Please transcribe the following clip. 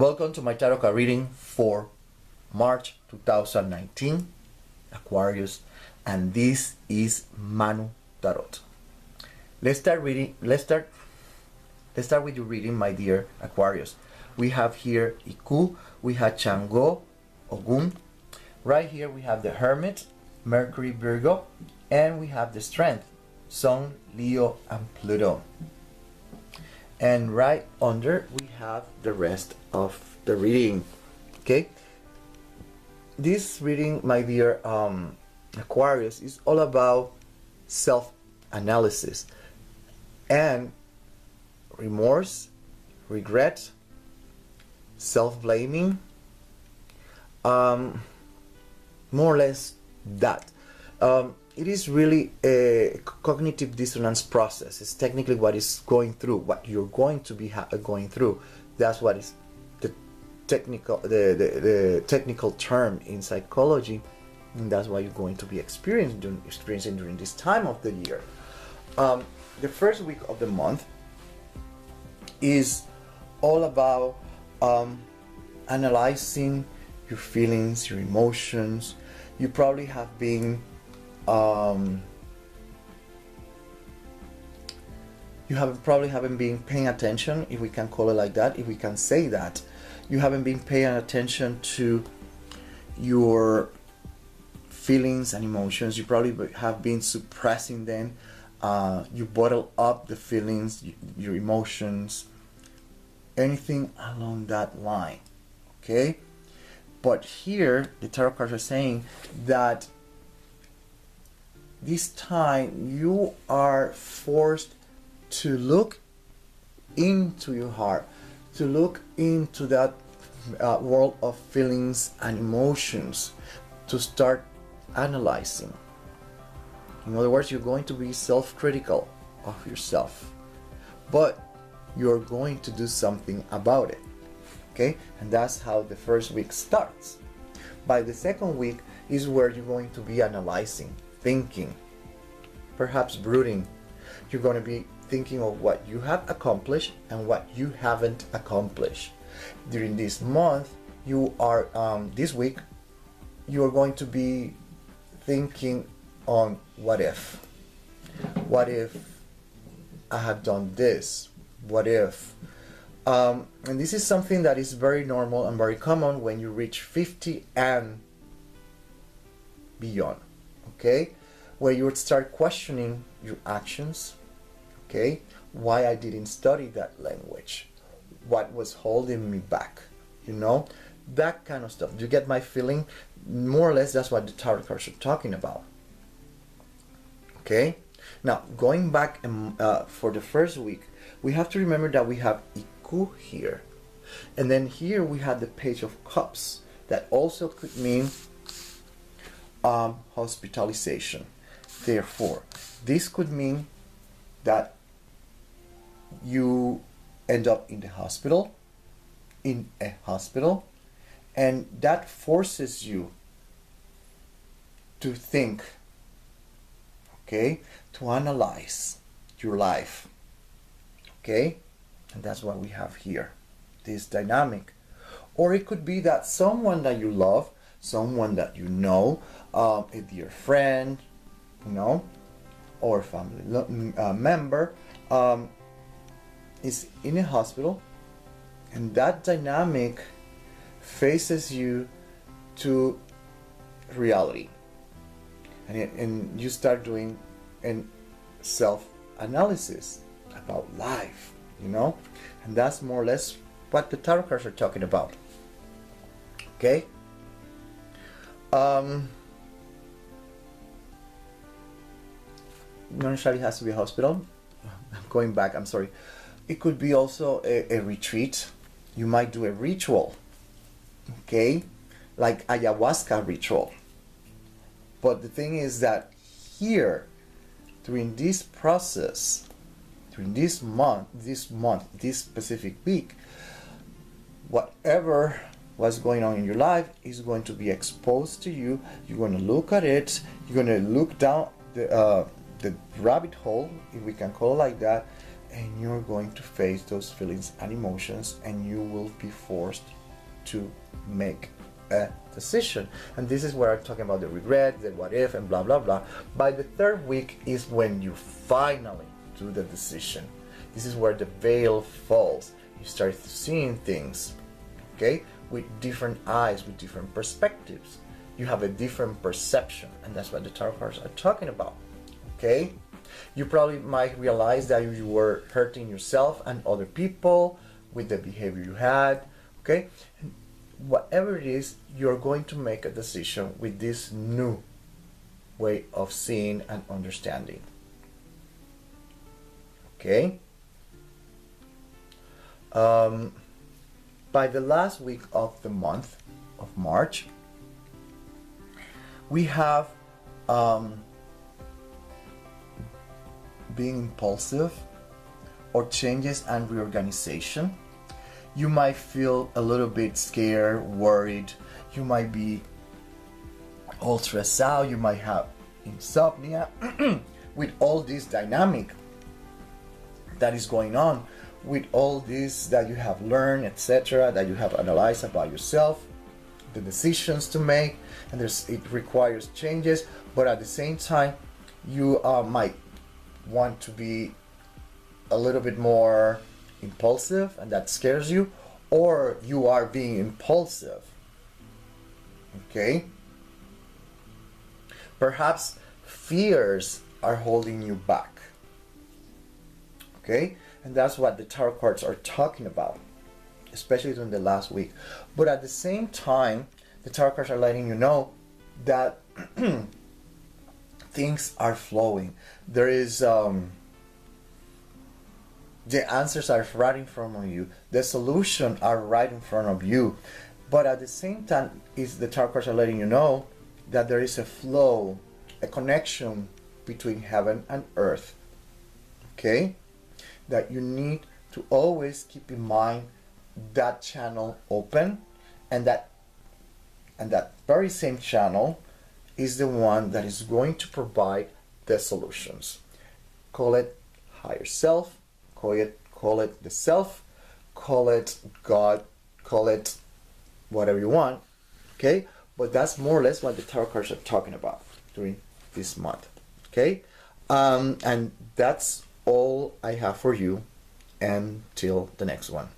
Welcome to my tarot card reading for March 2019, Aquarius, and this is Manu Tarot. Let's start with your reading, my dear Aquarius. We have here Iku, we have Chango, Ogun. Right here we have the Hermit, Mercury, Virgo, and we have the Strength, Sun, Leo, and Pluto. And right under we have the rest of the reading. Okay, this reading, my dear Aquarius, is all about self-analysis and remorse, regret, self-blaming, more or less that. It is really a cognitive dissonance process. It's technically what is going through, what you're going to be going through. That's what is the technical term in psychology, and that's what you're going to be experiencing during this time of the year. The first week of the month is all about analyzing your feelings, your emotions. You probably have been haven't been paying attention, if we can call it like that, if we can say that. You haven't been paying attention to your feelings and emotions. You probably have been suppressing them. You bottle up the feelings, your emotions, anything along that line. Okay? But here, the tarot cards are saying that this time you are forced to look into your heart, to look into that world of feelings and emotions, to start analyzing. In other words, you're going to be self-critical of yourself, but you're going to do something about it. Okay, and that's how the first week starts. By the second week is where you're going to be analyzing, thinking, perhaps brooding. You're going to be thinking of what you have accomplished and what you haven't accomplished. During this month, you are this week, you are going to be thinking on what if I have done this, what if. And this is something that is very normal and very common when you reach 50 and beyond. Okay, where you would start questioning your actions. Okay, why I didn't study that language, what was holding me back, you know, that kind of stuff. Do you get my feeling? More or less, that's what the tarot cards are talking about. Okay, now going back for the first week, we have to remember that we have Iku here, and then here we have the Page of Cups. That also could mean hospitalization. Therefore, this could mean that you end up in a hospital, and that forces you to think, okay, to analyze your life, okay, and that's what we have here, this dynamic. Or it could be that someone that you love, someone that you know, a dear friend, you know, or family member, is in a hospital, and that dynamic faces you to reality, and you start doing a self-analysis about life, you know, and that's more or less what the tarot cards are talking about. Okay, not necessarily has to be a hospital. I'm going back, I'm sorry. It could be also a retreat. You might do a ritual, okay, like ayahuasca ritual. But the thing is that here, during this process, during this month, this specific week, whatever was going on in your life is going to be exposed to you. You're going to look at it. You're going to look down the rabbit hole, if we can call it like that, and you're going to face those feelings and emotions, and you will be forced to make a decision. And this is where I'm talking about the regret, the what if, and blah blah blah. By the third week is when you finally do the decision. This is where the veil falls. You start seeing things, okay, with different eyes, with different perspectives. You have a different perception, and that's what the tarot cards are talking about, okay? You probably might realize that you were hurting yourself and other people with the behavior you had, okay? And whatever it is, you're going to make a decision with this new way of seeing and understanding, okay? By the last week of the month of March, we have being impulsive or changes and reorganization. You might feel a little bit scared, worried. You might be all stressed out. You might have insomnia. With all this dynamic that is going on, with all this that you have learned, etc., that you have analyzed about yourself, the decisions to make, and it requires changes, but at the same time, you might want to be a little bit more impulsive, and that scares you, or you are being impulsive, okay? Perhaps fears are holding you back, okay? And that's what the tarot cards are talking about, especially during the last week. But at the same time, the tarot cards are letting you know that things are flowing. There is the answers are right in front of you. The solutions are right in front of you. But at the same time, the tarot cards are letting you know that there is a flow, a connection between heaven and earth. Okay? That you need to always keep in mind that channel open, and that very same channel is the one that is going to provide the solutions. Call it higher self, call it the self, call it God, call it whatever you want, okay? But that's more or less what the tarot cards are talking about during this month, okay? And that's all I have for you until the next one.